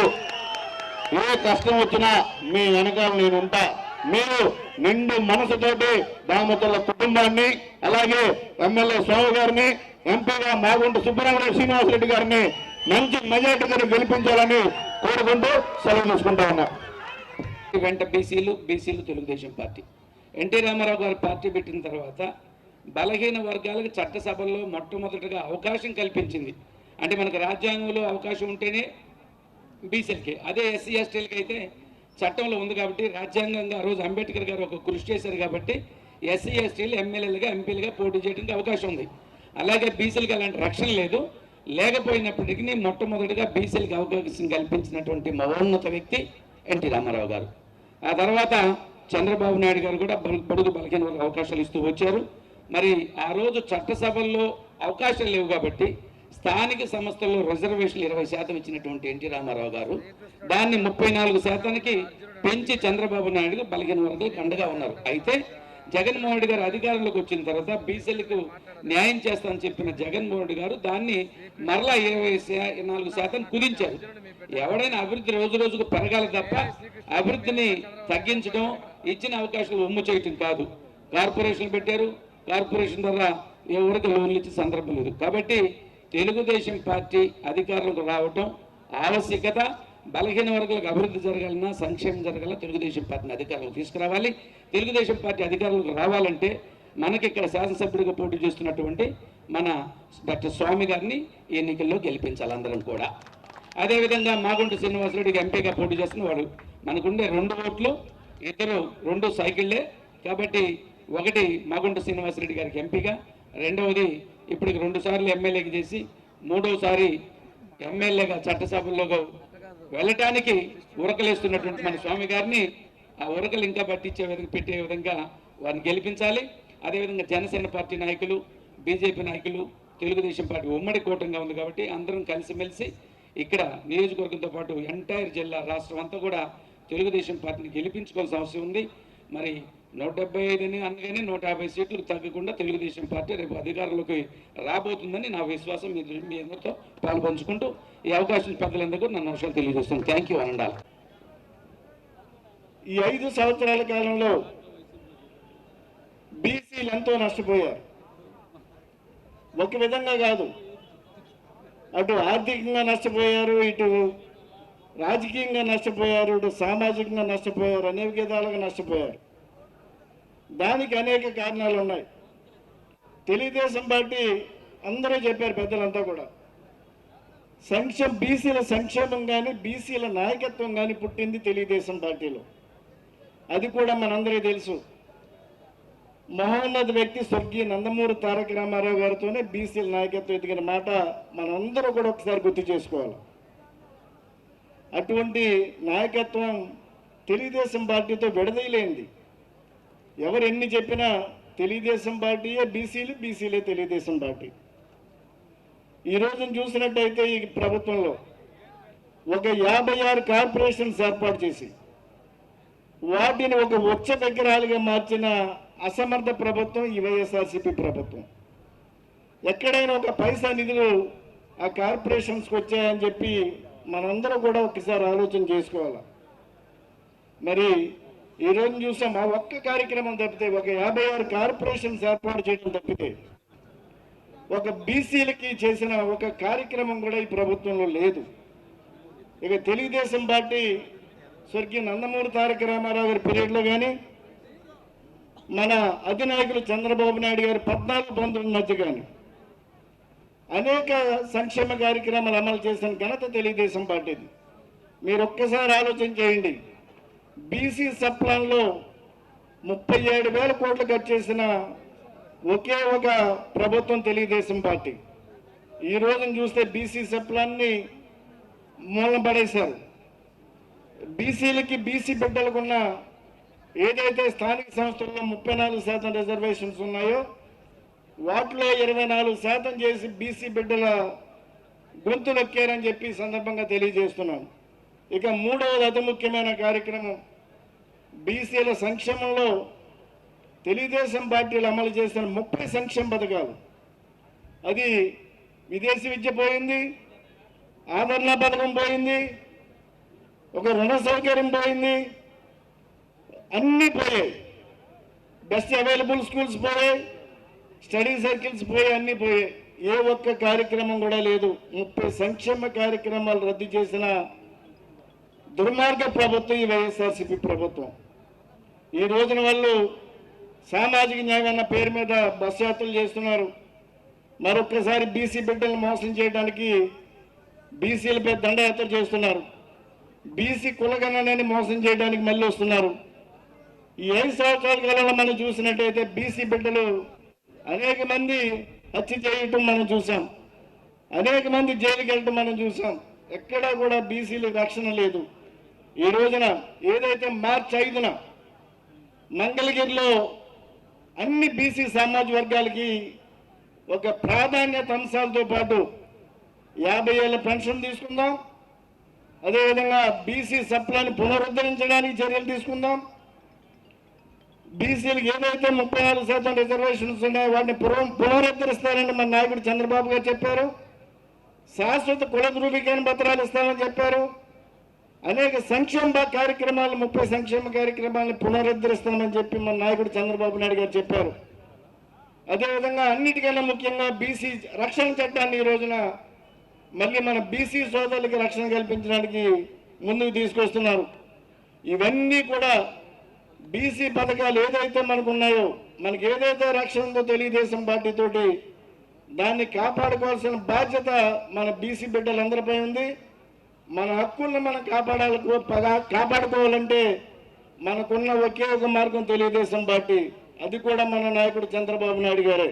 ఏ కష్టం వచ్చినా మీ వెనకాల నేను ఉంటా. మీరు నిండు మనసుతోటి దామచల్ల కుటుంబాన్ని, అలాగే ఎమ్మెల్యే స్వామి గారిని, ఎంపీగా మాగుంట సుబ్రహ్మణ్య శ్రీనివాసరెడ్డి గారిని మంచి మెజార్టీతో గెలిపించాలని కోరుకుంటూ సెలవు తీసుకుంటా ఉన్నా. వెంట బీసీలు తెలుగుదేశం పార్టీ. ఎన్టీ రామారావు గారు పార్టీ పెట్టిన తర్వాత బలహీన వర్గాలకు చట్టసభల్లో మొట్టమొదటిగా అవకాశం కల్పించింది. అంటే మనకు రాజ్యాంగంలో అవకాశం ఉంటేనే బీసీలకి, అదే ఎస్సీ ఎస్టీలకి అయితే చట్టంలో ఉంది కాబట్టి రాజ్యాంగంగా ఆ రోజు అంబేద్కర్ గారు ఒక కృషి చేశారు కాబట్టి ఎస్సీ ఎస్టీలు ఎమ్మెల్యేలుగా ఎంపీలుగా పోటీ చేయడానికి అవకాశం ఉంది. అలాగే బీసీలకు అలాంటి రక్షణ లేదు. లేకపోయినప్పటికీ మొట్టమొదటిగా బీసీలకు అవకాశం కల్పించినటువంటి మహోన్నత వ్యక్తి ఎన్టీ రామారావు గారు. ఆ తర్వాత చంద్రబాబు నాయుడు గారు కూడా బడుగు బలహీన వర్గాలకు అవకాశాలు ఇస్తూ వచ్చారు. మరి ఆ రోజు చట్టసభల్లో అవకాశాలు లేవు కాబట్టి స్థానిక సంస్థల్లో రిజర్వేషన్లు 20% ఇచ్చినటువంటి ఎన్టీ రామారావు గారు దాన్ని 34%కి పెంచి చంద్రబాబు నాయుడు బలహీన వర్గాలకు అండగా ఉన్నారు. అయితే జగన్మోహన్ రెడ్డి గారు అధికారంలోకి వచ్చిన తర్వాత బీసీలకు న్యాయం చేస్తామని చెప్పిన జగన్మోహన్ రెడ్డి గారు దాన్ని మరలా 24% కుదించారు. ఎవడైనా అభివృద్ధి రోజు రోజుకు పెరగాలి తప్ప అభివృద్ధిని తగ్గించడం, ఇచ్చిన అవకాశాలు ఒమ్ము చేయటం కాదు. కార్పొరేషన్లు పెట్టారు, కార్పొరేషన్ ద్వారా ఎవరికి లోన్లు ఇచ్చే సందర్భం లేదు. కాబట్టి తెలుగుదేశం పార్టీ అధికారంలోకి రావటం ఆవశ్యకత. బలహీన వర్గాలకు అభివృద్ధి జరగాలన్నా, సంక్షేమం జరగాలన్నా తెలుగుదేశం పార్టీని అధికారంలోకి తీసుకురావాలి. తెలుగుదేశం పార్టీ అధికారంలోకి రావాలంటే మనకి ఇక్కడ శాసనసభ్యుడిగా పోటీ చేస్తున్నటువంటి మన డాక్టర్ స్వామి గారిని ఎన్నికల్లో గెలిపించాలి అందరం కూడా. అదేవిధంగా మాగుంట శ్రీనివాసరెడ్డికి ఎంపీగా పోటీ చేస్తున్న వాడు మనకుండే 2 ఓట్లు, ఇద్దరు 2 సైకిళ్ళే. కాబట్టి ఒకటి మాగుంట శ్రీనివాసరెడ్డి గారికి ఎంపీగా, రెండవది ఇప్పటికి 2 సార్లు ఎమ్మెల్యేకి చేసి 3వసారి ఎమ్మెల్యేగా చట్టసభల్లోకి వెళ్ళటానికి ఉరకలేస్తున్నటువంటి మన స్వామి గారిని ఆ ఉరకలు ఇంకా పెట్టే విధంగా వారిని గెలిపించాలి. అదేవిధంగా జనసేన పార్టీ నాయకులు, బీజేపీ నాయకులు, తెలుగుదేశం పార్టీ ఉమ్మడి కూటమిగా ఉంది కాబట్టి అందరం కలిసిమెలిసి ఇక్కడ నియోజకవర్గంతో పాటు ఎంటైర్ జిల్లా, రాష్ట్రం అంతా కూడా తెలుగుదేశం పార్టీని గెలిపించుకోవాల్సిన అవసరం ఉంది. మరి 175 అని అనగానే 150 సీట్లకు తగ్గకుండా తెలుగుదేశం పార్టీ రేపు అధికారంలోకి రాబోతుందని నా విశ్వాసం. మీ అందరితో పాల్పంచుకుంటూ ఈ అవకాశం పెద్దలందరికీ నా నమస్కారం తెలియజేస్తాను. థ్యాంక్ యూ అనండాలి. ఈ 5 సంవత్సరాల కాలంలో బీసీలు ఎంతో నష్టపోయారు. ఒక విధంగా కాదు, అటు ఆర్థికంగా నష్టపోయారు, ఇటు రాజకీయంగా నష్టపోయారు, ఇటు సామాజికంగా నష్టపోయారు, అనేక విధాలుగా నష్టపోయారు. దానికి అనేక కారణాలు ఉన్నాయి. తెలుగుదేశం పార్టీ అందరూ చెప్పారు, పెద్దలంతా కూడా, బీసీల సంక్షేమం కానీ బీసీల నాయకత్వం కానీ పుట్టింది తెలుగుదేశం పార్టీలో. అది కూడా మనందరికీ తెలుసు. మహోన్నత వ్యక్తి స్వర్గీయ నందమూరి తారక రామారావు గారితోనే బీసీల నాయకత్వం ఎదిగిన మాట మనందరూ కూడా ఒకసారి గుర్తు చేసుకోవాలి. అటువంటి నాయకత్వం తెలుగుదేశం పార్టీతో విడదీయలేంది. ఎవరు ఎన్ని చెప్పినా తెలుగుదేశం పార్టీయే బీసీలు, బీసీలే తెలుగుదేశం పార్టీ. ఈ రోజున చూసినట్టయితే ఈ ప్రభుత్వంలో ఒక 56 కార్పొరేషన్స్ ఏర్పాటు చేసి వాటిని ఒక ఉచ్చ విగ్రహాలుగా మార్చిన అసమర్థ ప్రభుత్వం ఈ వైఎస్ఆర్సీపీ ప్రభుత్వం. ఎక్కడైనా ఒక పైసా నిధులు ఆ కార్పొరేషన్స్కి వచ్చాయని చెప్పి మనందరూ కూడా ఒకసారి ఆలోచన చేసుకోవాలి. మరి ఈరోజు చూసాం, ఆ ఒక్క కార్యక్రమం తప్పితే, ఒక 56 కార్పొరేషన్స్ ఏర్పాటు చేయడం తప్పితే ఒక బీసీలకి చేసిన ఒక కార్యక్రమం కూడా ఈ ప్రభుత్వంలో లేదు. ఇక తెలుగుదేశం పార్టీ స్వర్గీయ నందమూరి తారక రామారావు గారి పీరియడ్లో కానీ, మన అధినాయకులు చంద్రబాబు నాయుడు గారి 14 బంధువుల మధ్య కానీ అనేక సంక్షేమ కార్యక్రమాలు అమలు చేసిన ఘనత తెలుగుదేశం పార్టీది. మీరు ఒక్కసారి ఆలోచన చేయండి. బీసీ సప్లాన్లో 37,000 కోట్లు ఖర్చు చేసిన ఒకే ఒక ప్రభుత్వం తెలుగుదేశం పార్టీ. ఈ రోజున చూస్తే బీసీ సప్లాన్ని మూలన పడేశారు. బీసీలకి, బీసీ బిడ్డలకున్న ఏదైతే స్థానిక సంస్థల్లో 34% రిజర్వేషన్స్ ఉన్నాయో వాటిలో 24% చేసి బీసీ బిడ్డల గొంతు నొక్కారని చెప్పి సందర్భంగా తెలియజేస్తున్నాను. ఇక 3వది అతి ముఖ్యమైన కార్యక్రమం, బీసీల సంక్షేమంలో తెలుగుదేశం పార్టీలు అమలు చేసిన 30 సంక్షేమ పథకాలు. అది విదేశీ విద్య పోయింది, ఆదరణ పథకం పోయింది, ఒక రుణ సౌకర్యం పోయింది, అన్నీ పోయాయి. బెస్ట్ అవైలబుల్ స్కూల్స్ పోయాయి, స్టడీ సర్కిల్స్ పోయాయి, అన్నీ పోయాయి. ఏ ఒక్క కార్యక్రమం కూడా లేదు. 30 సంక్షేమ కార్యక్రమాలు రద్దు చేసిన దుర్మార్గ ప్రభుత్వం ఈ వైఎస్ఆర్సీపీ ప్రభుత్వం. ఈ రోజున వాళ్ళు సామాజిక న్యాయం అన్న పేరు మీద బస్ యాత్రలు చేస్తున్నారు. మరొక్కసారి బీసీ బిడ్డలను మోసం చేయడానికి బీసీలపై దండయాత్ర చేస్తున్నారు. బీసీ కులగణనని మోసం చేయడానికి మళ్ళీ వస్తున్నారు. ఈ 5 సంవత్సరాల కాలంలో మనం చూసినట్టయితే బీసీ బిడ్డలు అనేక మంది హత్య చేయటం మనం చూసాం, అనేక మంది జైలుకి వెళ్ళటం మనం చూసాం. ఎక్కడా కూడా బీసీలకు రక్షణ లేదు. ఈ రోజున ఏదైతే మార్చి 5న మంగళగిరిలో అన్ని బీసీ సామాజిక వర్గాలకి ఒక ప్రాధాన్యత అంశాలతో పాటు 50 ఏళ్ళ పెన్షన్ తీసుకుందాం, అదేవిధంగా బీసీ సప్లాన్ని పునరుద్ధరించడానికి చర్యలు తీసుకుందాం, బీసీలకు ఏదైతే 34% రిజర్వేషన్స్ ఉన్నాయో వాటిని పునరుద్ధరిస్తారని మన నాయకుడు చంద్రబాబు గారు చెప్పారు. శాశ్వత కుల ధృవీకరణ పత్రాలు ఇస్తామని చెప్పారు. అనేక సంక్షేమ కార్యక్రమాలు, 30 సంక్షేమ కార్యక్రమాలను పునరుద్ధరిస్తామని చెప్పి మన నాయకుడు చంద్రబాబు నాయుడు గారు చెప్పారు. అదేవిధంగా అన్నిటికన్నా ముఖ్యంగా బీసీ రక్షణ చట్టాన్ని ఈ రోజున మళ్ళీ మన బీసీ సోదరులకి రక్షణ కల్పించడానికి ముందుకు తీసుకొస్తున్నారు. ఇవన్నీ కూడా బీసీ పథకాలు ఏదైతే మనకు ఉన్నాయో, మనకి ఏదైతే రక్షణ ఉందో తెలుగుదేశం పార్టీతోటి దాన్ని కాపాడుకోవాల్సిన బాధ్యత మన బీసీ బిడ్డలందరిపై ఉంది. మన హక్కుల్ని మనం కాపాడుకోవాలంటే మనకున్న ఒకే ఒక మార్గం తెలుగుదేశం పార్టీ. అది కూడా మన నాయకుడు చంద్రబాబు నాయుడు గారే.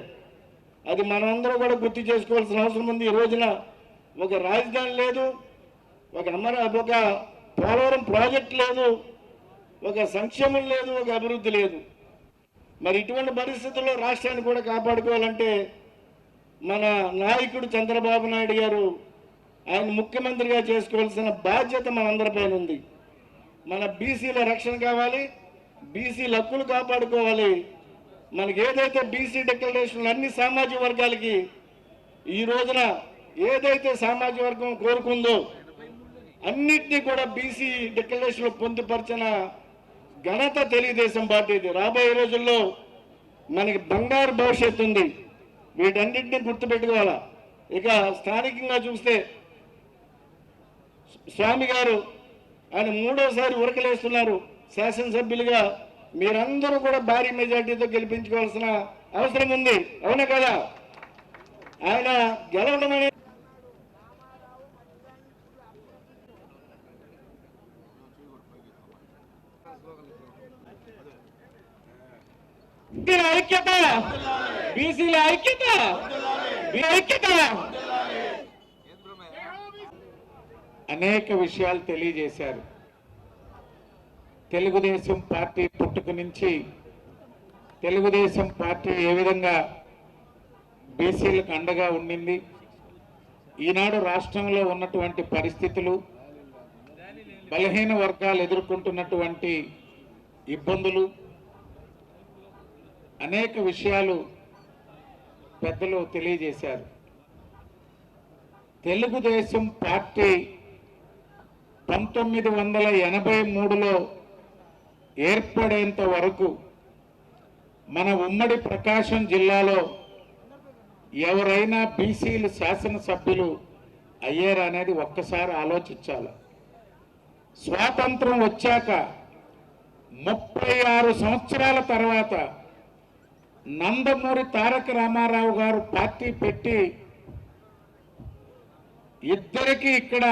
అది మనందరూ కూడా గుర్తు చేసుకోవాల్సిన అవసరం ఉంది. ఈ రోజున ఒక రాజధాని లేదు, ఒక పోలవరం ప్రాజెక్ట్ లేదు, ఒక సంక్షేమం లేదు, ఒక అభివృద్ధి లేదు. మరి ఇటువంటి పరిస్థితుల్లో రాష్ట్రాన్ని కూడా కాపాడుకోవాలంటే మన నాయకుడు చంద్రబాబు నాయుడు గారు ఆయన ముఖ్యమంత్రిగా చేసుకోవాల్సిన బాధ్యత మనందరిపైన ఉంది. మన బీసీల రక్షణ కావాలి, బీసీల హక్కులు కాపాడుకోవాలి. మనకి ఏదైతే బీసీ డిక్లరేషన్లు అన్ని సామాజిక వర్గాలకి ఈ రోజున ఏదైతే సామాజిక వర్గం కోరుకుందో అన్నిటినీ కూడా బీసీ డిక్లరేషన్లు పొందుపరిచిన ఘనత తెలుగుదేశం పార్టీది. రాబోయే రోజుల్లో మనకి బంగారు భవిష్యత్తు ఉంది. వీటన్నిటిని గుర్తుపెట్టుకోవాలా. ఇక స్థానికంగా చూస్తే స్వామి గారు ఆయన 3వసారి ఉరకలేస్తున్నారు శాసనసభ్యులుగా. మీరందరూ కూడా భారీ మెజార్టీతో గెలిపించుకోవాల్సిన అవసరం ఉంది. అవునా కదా? ఆయన గెలవడం అనేది ఐక్యత, బీసీల ఐక్యత, ఐక్యత. అనేక విషయాలు తెలియజేశారు. తెలుగుదేశం పార్టీ పుట్టుక నుంచి తెలుగుదేశం పార్టీ ఏ విధంగా బీసీలకు అండగా ఉండింది, ఈనాడు రాష్ట్రంలో ఉన్నటువంటి పరిస్థితులు, బలహీన వర్గాలు ఎదుర్కొంటున్నటువంటి ఇబ్బందులు, అనేక విషయాలు పెద్దలు తెలియజేశారు. తెలుగుదేశం పార్టీ 1983లో ఏర్పడేంత వరకు మన ఉమ్మడి ప్రకాశం జిల్లాలో ఎవరైనా బీసీలు శాసనసభ్యులు అయ్యారా అనేది ఒక్కసారి ఆలోచించాలి. స్వాతంత్రం వచ్చాక 36 సంవత్సరాల తర్వాత నందమూరి తారక రామారావు గారు పార్టీ పెట్టి ఇద్దరికి ఇక్కడ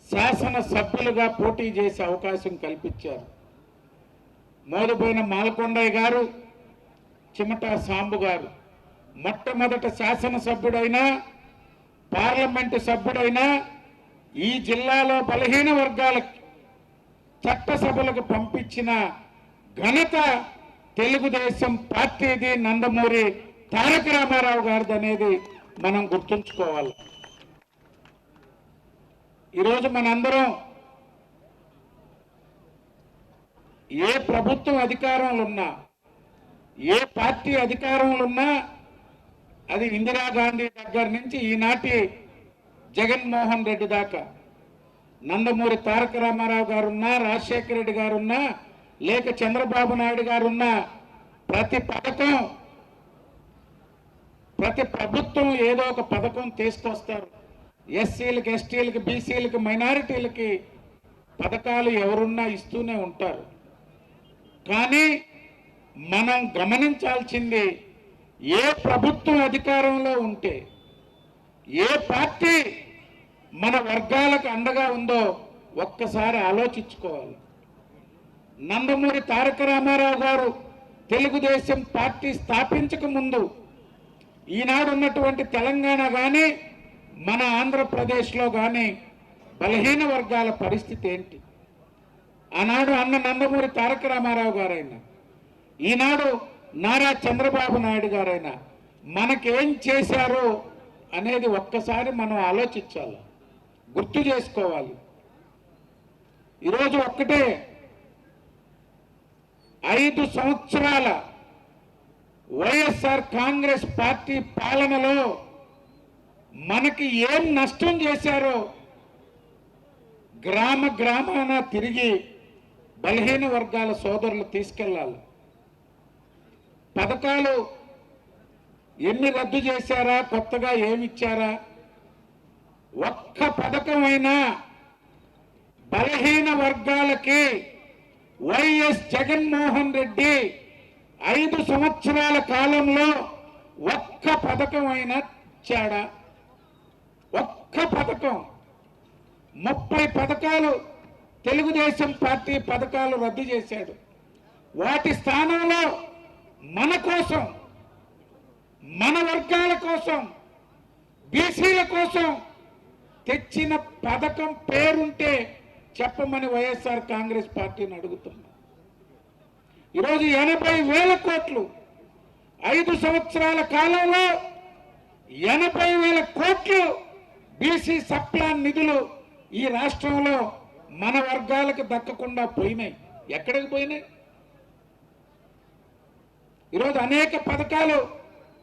శాసనసభ్యులుగా పోటీ చేసే అవకాశం కల్పించారు. మోదుబోయిన మాలకొండయ్య గారు, చిమటా సాంబు గారు మొట్టమొదట శాసనసభ్యుడైనా పార్లమెంటు సభ్యుడైనా ఈ జిల్లాలో బలహీన వర్గాలకు చట్టసభలకు పంపించిన ఘనత తెలుగుదేశం పార్టీది, నందమూరి తారక రామారావు గారిది అనేది మనం గుర్తుంచుకోవాలి. ఈరోజు మనందరం ఏ ప్రభుత్వం అధికారంలో ఉన్నా, ఏ పార్టీ అధికారంలో ఉన్నా, అది ఇందిరాగాంధీ దగ్గర నుంచి ఈనాటి జగన్మోహన్ రెడ్డి దాకా, నందమూరి తారక రామారావు గారున్నా, రాజశేఖర రెడ్డి గారున్నా, లేక చంద్రబాబు నాయుడు గారున్నా, ప్రతి పథకం, ప్రతి ప్రభుత్వం ఏదో ఒక పథకం తీసుకొస్తారు. ఎస్సీలకు, ఎస్టీలకు, బీసీలకు, మైనారిటీలకి పథకాలు ఎవరున్నా ఇస్తూనే ఉంటారు. కానీ మనం గమనించాల్సింది, ఏ ప్రభుత్వం అధికారంలో ఉంటే, ఏ పార్టీ మన వర్గాలకు అండగా ఉందో ఒక్కసారి ఆలోచించుకోవాలి. నందమూరి తారక రామారావు గారు తెలుగుదేశం పార్టీ స్థాపించక ముందు ఈనాడు ఉన్నటువంటి తెలంగాణ కానీ మన ఆంధ్రప్రదేశ్లో కానీ బలహీన వర్గాల పరిస్థితి ఏంటి? ఆనాడు అన్న నందమూరి తారక రామారావు గారైనా, ఈనాడు నారా చంద్రబాబు నాయుడు గారైనా మనకేం చేశారో అనేది ఒక్కసారి మనం ఆలోచించాలి, గుర్తు చేసుకోవాలి. ఈరోజు ఒక్కటే, 5 సంవత్సరాల వైఎస్ఆర్ కాంగ్రెస్ పార్టీ పాలనలో మనకి ఏం నష్టం చేశారో గ్రామ గ్రామాన తిరిగి బలహీన వర్గాల సోదరులు తీసుకెళ్ళాలి. పథకాలు ఎన్ని రద్దు చేశారా, కొత్తగా ఏమిచ్చారా, ఒక్క పథకమైనా బలహీన వర్గాలకి వైఎస్ జగన్మోహన్ రెడ్డి 5 సంవత్సరాల కాలంలో ఒక్క పథకం అయినా ఇచ్చాడా? ఒక్క పథకం. 30 పథకాలు తెలుగుదేశం పార్టీ పథకాలు రద్దు చేశాడు. వాటి స్థానంలో మన కోసం, మన వర్గాల కోసం, బీసీల కోసం తెచ్చిన పథకం పేరుంటే చెప్పమని వైఎస్ఆర్ కాంగ్రెస్ పార్టీని అడుగుతున్నాం. ఈరోజు 80,000 కోట్లు 5 సంవత్సరాల కాలంలో 80,000 కోట్లు బీసీ సప్లాన్ నిధులు ఈ రాష్ట్రంలో మన వర్గాలకు దక్కకుండా పోయినాయి. ఎక్కడికి పోయినాయి? ఈరోజు అనేక పథకాలు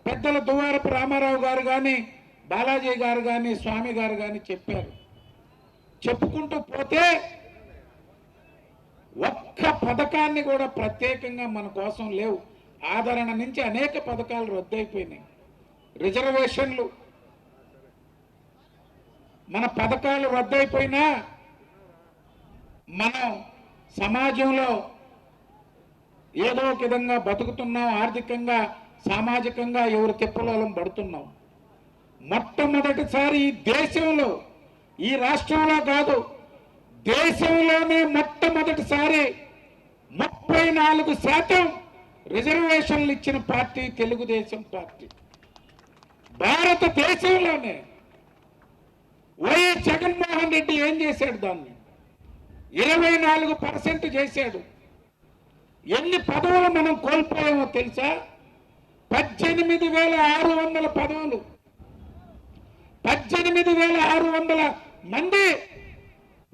పెద్దల దువ్వారపు రామారావు గారు కానీ, బాలాజీ గారు కానీ, స్వామి గారు కానీ చెప్పారు. చెప్పుకుంటూ పోతే ఒక్క పథకాన్ని కూడా ప్రత్యేకంగా మన కోసం లేవు. ఆదరణ నుంచి అనేక పథకాలు రద్దయిపోయినాయి. రిజర్వేషన్లు, మన పథకాలు రద్దయిపోయినా మనం సమాజంలో ఏదో ఒక విధంగా బతుకుతున్నాం. ఆర్థికంగా, సామాజికంగా ఎవరు తెప్పలోలం పడుతున్నాం. మొట్టమొదటిసారి ఈ దేశంలో, ఈ రాష్ట్రంలో కాదు, దేశంలోనే మొట్టమొదటిసారి 34% రిజర్వేషన్లు ఇచ్చిన పార్టీ తెలుగుదేశం పార్టీ. భారతదేశంలోనే వైఎస్ జగన్మోహన్ రెడ్డి ఏం చేశాడు? దాన్ని 24% చేశాడు. ఎన్ని పదవులు మనం కోల్పోయామో తెలుసా? 18,600 పదవులు, 18,600 మంది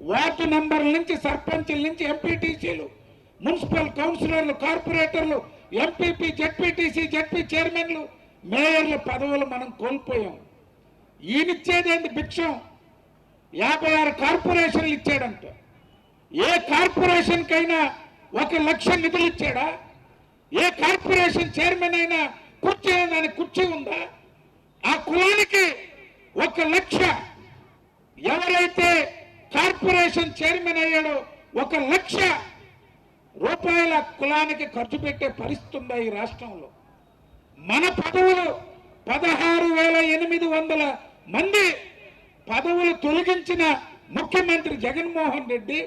వార్డు మెంబర్ల నుంచి, సర్పంచుల నుంచి, ఎంపీటీసీలు, మున్సిపల్ కౌన్సిలర్లు, కార్పొరేటర్లు, ఎంపీపీ, జెడ్పీటీసీ, జెడ్పీ చైర్మన్లు, మేయర్ల పదవులు మనం కోల్పోయాం. ఈయనిచ్చేదేంటి? భిక్షం. 56 కార్పొరేషన్లు ఇచ్చాడంట. ఏ కార్పొరేషన్ కైనా 1 లక్ష నిధులు ఇచ్చాడా? ఏ కార్పొరేషన్ చైర్మన్ అయినా కుర్చీ దానికి కుర్చీ ఉందా? ఆ కులానికి 1 లక్ష, ఎవరైతే కార్పొరేషన్ చైర్మన్ అయ్యాడో 1 లక్ష రూపాయల కులానికి ఖర్చు పెట్టే పరిస్థితి ఉందా ఈ రాష్ట్రంలో? మన పదవులు 16,800 మంది పదవులు తొలగించిన ముఖ్యమంత్రి జగన్మోహన్ రెడ్డి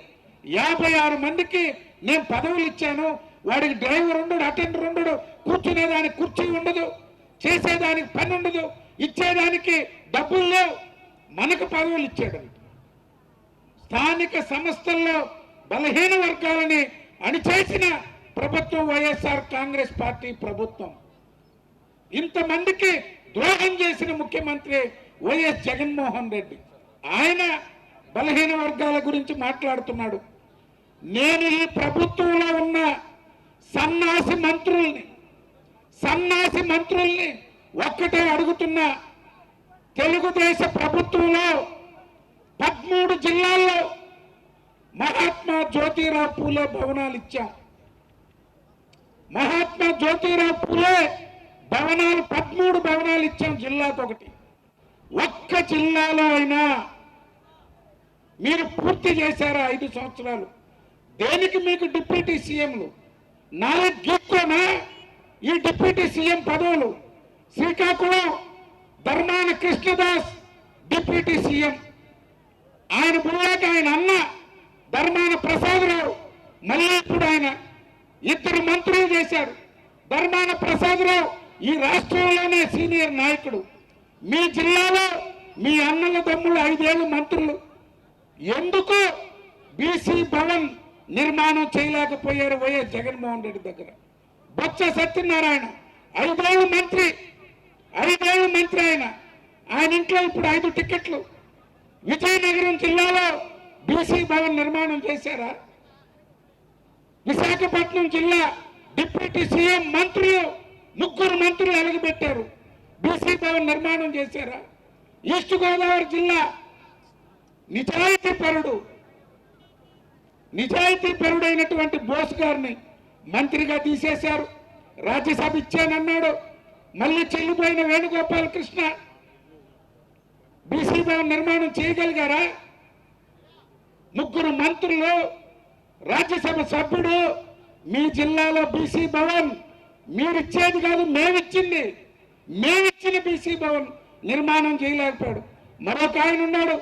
56 మందికి నేను పదవులు ఇచ్చాను. వాడికి డ్రైవర్ ఉండడు, అటెండర్ ఉండడు, కూర్చునేదానికి కుర్చీ ఉండదు, చేసేదానికి పని ఉండదు, ఇచ్చేదానికి డబ్బులు లేవు, మనకు పదవులు ఇచ్చాడు. స్థానిక సంస్థల్లో బలహీన వర్గాలని అణిచేసిన ప్రభుత్వం వైఎస్ఆర్ కాంగ్రెస్ పార్టీ ప్రభుత్వం. ఇంతమందికి ద్రోహం చేసిన ముఖ్యమంత్రి వైఎస్ జగన్మోహన్ రెడ్డి. ఆయన బలహీన వర్గాల గురించి మాట్లాడుతున్నాడు. నేను ఈ ప్రభుత్వంలో ఉన్న సన్నాసి మంత్రుల్ని ఒక్కటే అడుగుతున్నా. తెలుగుదేశ ప్రభుత్వంలో 13 జిల్లాల్లో మహాత్మా జ్యోతిరావు పూలే భవనాలు ఇచ్చాం. మహాత్మా జ్యోతిరావు పూలే భవనాలు 13 భవనాలు ఇచ్చాం, జిల్లాకు ఒకటి. ఒక్క జిల్లాలో అయినా మీరు పూర్తి చేశారా 5 సంవత్సరాలు? దేనికి మీకు డిప్యూటీ సీఎంలు? 4 గీక్కోనా ఈ డిప్యూటీ సీఎం పదవులు? శ్రీకాకుళం ధర్మాన కృష్ణదాస్ డిప్యూటీ సీఎం, ఆయన బుల్లాక ఆయన అన్న ధర్మాన ప్రసాదరావు, మళ్ళీ ఇప్పుడు ఆయన 2 మంత్రులు చేశారు. ధర్మాన ప్రసాదరావు ఈ రాష్ట్రంలోనే సీనియర్ నాయకుడు. మీ జిల్లాలో మీ అన్నల తమ్ముళ్ళు 5 ఏళ్ళు మంత్రులు. ఎందుకు బీసీ భవన్ నిర్మాణం చేయలేకపోయారు వైఎస్ జగన్మోహన్ రెడ్డి దగ్గర? బొత్స సత్యనారాయణ 5 ఏళ్ళు మంత్రి, 5 ఏళ్ళు మంత్రి ఆయన ఇంట్లో ఇప్పుడు 5 టికెట్లు. విజయనగరం జిల్లాలో బీసీ భవన్ నిర్మాణం చేశారా? విశాఖపట్నం జిల్లా డిప్యూటీ సీఎం మంత్రులు 3 మంత్రులు ఎలగబెట్టారు. బీసీ భవన్ నిర్మాణం చేశారా? ఈస్ట్ గోదావరి జిల్లా నిజాయితీ పరుడైనటువంటి బోస్ గారిని మంత్రిగా తీసేశారు. రాజ్యసభ ఇచ్చానన్నాడు. మళ్ళీ చెల్లిపోయిన వేణుగోపాలకృష్ణ బీసీ భవన్ నిర్మాణం చేయగలిగారా? 3 మంత్రులు, రాజ్యసభ సభ్యుడు. మీ జిల్లాలో బీసీ భవన్ మీరిచ్చేది కాదు, మేమిచ్చిన బీసీ భవన్ నిర్మాణం చేయలేకపోయాడు. మరొక ఆయన ఉన్నాడు,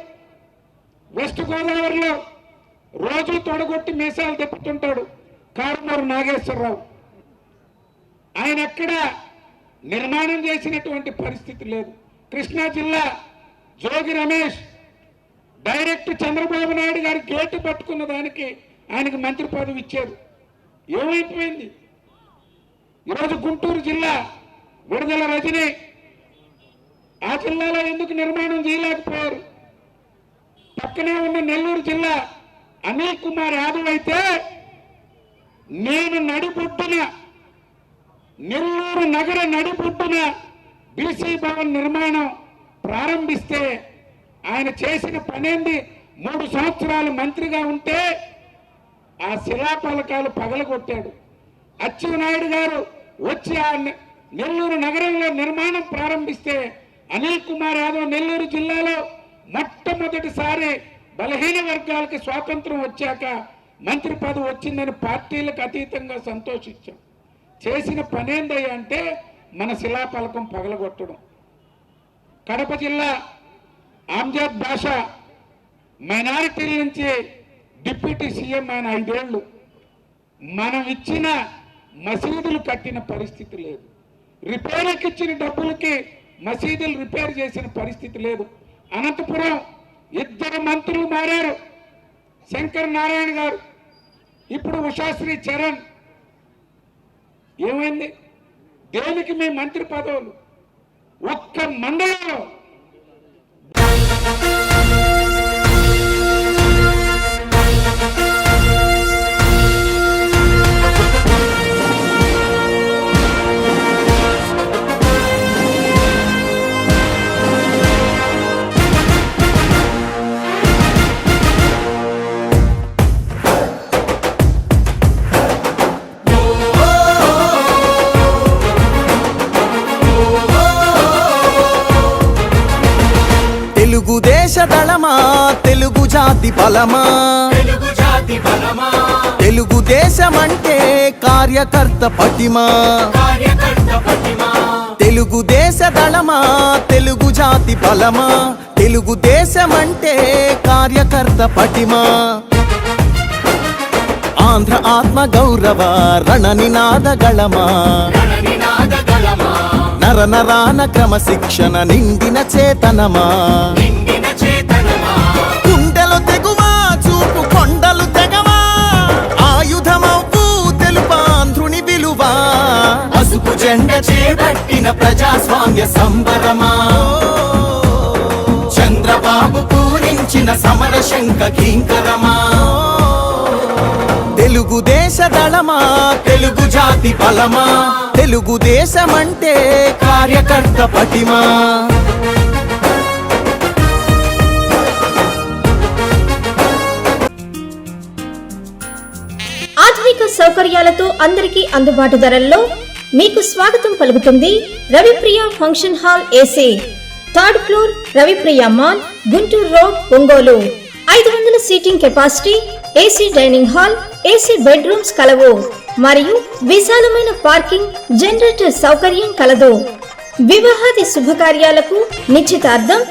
వెస్ట్ గోదావరిలో రోజు తొడగొట్టి మీసాలు తిప్పుతుంటాడు కారుమూరు నాగేశ్వరరావు. ఆయన ఎక్కడ నిర్మాణం చేసినటువంటి పరిస్థితి లేదు. కృష్ణా జిల్లా జోగి రమేష్ డైరెక్ట్ చంద్రబాబు నాయుడు గారి గేటు పట్టుకున్న దానికి ఆయనకు మంత్రి పదవి ఇచ్చారు. ఏమైపోయింది? ఈరోజు గుంటూరు జిల్లా విడుదల రజని ఆ జిల్లాలో ఎందుకు నిర్మాణం చేయలేకపోయారు? పక్కనే ఉన్న నెల్లూరు జిల్లా అనిల్ కుమార్ యాదవ్ అయితే నేను నడిబొడ్డున నెల్లూరు నగర నడిబొడ్డున బీసీ భవన్ నిర్మాణం ప్రారంభిస్తే ఆయన చేసిన పనేంది? 3 సంవత్సరాలు మంత్రిగా ఉంటే ఆ శిలాఫలకాలు పగలగొట్టాడు. అచ్చెన్నాయుడు గారు వచ్చి ఆ నెల్లూరు నగరంలో నిర్మాణం ప్రారంభిస్తే అనిల్ కుమార్ యాదవ్ నెల్లూరు జిల్లాలో మొట్టమొదటిసారి బలహీన వర్గాలకు స్వాతంత్రం వచ్చాక మంత్రి పదవి వచ్చిందని పార్టీలకు అతీతంగా సంతోషించాం. చేసిన పనేందయ్యా అంటే మన శిలాఫలకం పగలగొట్టడం. కడప జిల్లా ఆమ్జాద్ బాషా మైనారిటీల నుంచి డిప్యూటీ సీఎం ఆయన 5 ఏళ్ళు. మనం ఇచ్చిన మసీదులు కట్టిన పరిస్థితి లేదు. రిపేర్కి ఇచ్చిన డబ్బులకి మసీదులు రిపేర్ చేసిన పరిస్థితి లేదు. అనంతపురం 2 మంత్రులు మారారు. శంకర్ నారాయణ గారు, ఇప్పుడు ఉషాశ్రీ చరణ్. ఏమైంది? దేనికి మీ మంత్రి పదవులు? ఒక్క మండలంలో దేశదళమా తెలుగు జాతి బలమా, తెలుగుదేశమంటే కార్యకర్త పటిమా. తెలుగుదేశదళమా తెలుగు జాతి బలమా, తెలుగుదేశమంటే కార్యకర్త పటిమా. ఆంధ్ర ఆత్మ గౌరవ రణనినాదగళమా, నర నరాన క్రమశిక్షణ నిండిన చేతనమా. గుండెలు తెగువా చూపు కొండలు తెగవా, ఆయుధమవు తెలుపాంధ్రుని విలువా. పసుపు జెండ చేపట్టిన ప్రజాస్వామ్య సంబరమా, చంద్రబాబు పూరించిన సమర శంఖ కింకరమా. తెలుగుదేశదళమా తెలుగు జాతి బలమా, తెలుగుదేశమంటే కార్యకర్త పటిమా. ఆధునిక సౌకర్యాలతో అందరికీ అందుబాటు ధరల్లో మీకు స్వాగతం పలుకుతుంది Ravipriya function hall AC, 3rd floor, Ravipriya mall, Guntur road, Ongole. 500 seating capacity, AC dining hall, AC bedrooms కలవు మరియు విశాలమైన పార్కింగ్, జనరేటర్ సౌకర్యం కలదు. వివాహాది శుభకార్యాలకు, నిశ్చితార్థం,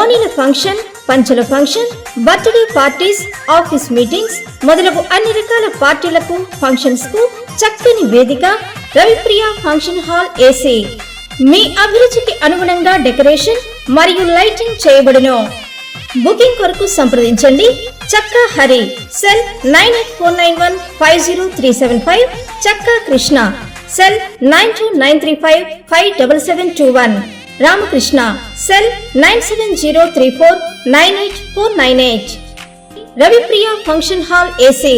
ఓణీల ఫంక్షన్, పంచల function, birthday parties, office meetings మొదలగు అన్ని రకాల పార్టీలకు, ఫంక్షన్స్ కు చక్కని వేదిక రవిప్రియ ఫంక్షన్ హాల్ ఏసీ. మీ అభిరుచికి అనుగుణంగా డెకరేషన్ మరియు లైటింగ్ చేయబడును. బుకింగ్ కొరకు సంప్రదించండి చక్కా హరి, సెల్ 9849150375, చక్కా Krishna, cell 9293557721, Ramakrishna, cell 9703498498. Ravipriya function hall AC,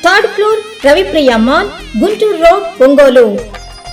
3rd floor, Ravipriya mall, Guntur road, Ongole.